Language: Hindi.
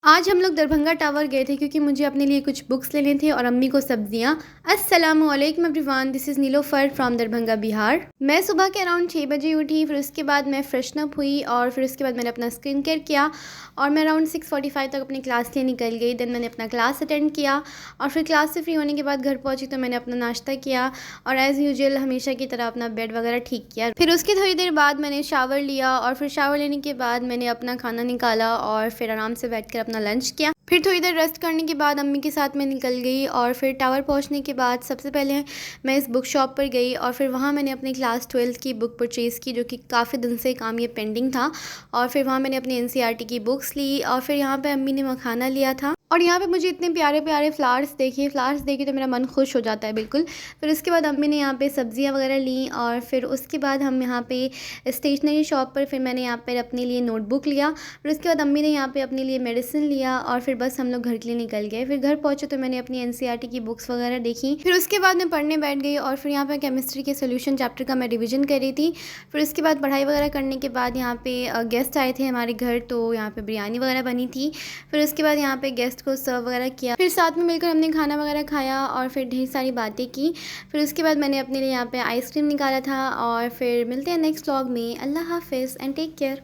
आज हम लोग दरभंगा टावर गए थे क्योंकि मुझे अपने लिए कुछ बुक्स लेने थे और अम्मी को सब्जियाँ। अस्सलामुअलैकुम everyone, this is Nilofar from Darbhanga Bihar. मैं सुबह के अराउंड 6 बजे उठी, फिर उसके बाद मैं फ्रेशन अप हुई और फिर उसके बाद मैंने अपना स्किन केयर किया और मैं अराउंड 6:45 तक अपनी क्लास लिए निकल गई। देन मैंने अपना क्लास अटेंड किया और फिर क्लास से फ्री होने के बाद घर पहुँची तो मैंने अपना नाश्ता किया और एज़ यूजुअल हमेशा की तरह अपना बेड वगैरह ठीक किया। फिर उसकी थोड़ी देर बाद मैंने शावर लिया और फिर शावर लेने के बाद मैंने अपना खाना निकाला और फिर आराम से बैठ कर अपना लंच किया। फिर थोड़ी देर रेस्ट करने के बाद अम्मी के साथ मैं निकल गई और फिर टावर पहुंचने के बाद सबसे पहले मैं इस बुक शॉप पर गई और फिर वहां मैंने अपनी क्लास 12 की बुक परचेज़ की, जो कि काफ़ी दिन से काम ये पेंडिंग था। और फिर वहां मैंने अपनी एनसीईआरटी की बुक्स ली और फिर यहाँ पे अम्मी ने मखाना लिया था और यहाँ पे मुझे इतने प्यारे प्यारे फ्लावर्स देखे तो मेरा मन खुश हो जाता है बिल्कुल। फिर उसके बाद अम्मी ने यहाँ पे सब्जियाँ वगैरह ली और फिर उसके बाद हम यहाँ पे स्टेशनरी शॉप पर फिर मैंने यहाँ पर अपने लिए नोटबुक लिया। फिर उसके बाद अम्मी ने यहाँ पे अपने लिए मेडिसिन लिया और फिर बस हम लोग घर के लिए निकल गए। फिर घर पहुँचे तो मैंने अपनी एनसीईआरटी की बुक्स वगैरह देखी। फिर उसके बाद मैं पढ़ने बैठ गई और फिर यहाँ पे केमिस्ट्री के सोल्यूशन चैप्टर का मैं रिवीजन कर रही थी। फिर उसके बाद पढ़ाई वगैरह करने के बाद यहाँ पे गेस्ट आए थे हमारे घर, तो यहाँ पे बिरयानी वगैरह बनी थी। फिर उसके बाद यहाँ पे गेस्ट को सर्व वगैरह किया, फिर साथ में मिलकर हमने खाना वगैरह खाया और फिर ढेर सारी बातें की। फिर उसके बाद मैंने अपने लिए यहाँ पे आइसक्रीम निकाला था और फिर मिलते हैं नेक्स्ट व्लॉग में। अल्लाह हाफिज़ एंड टेक केयर।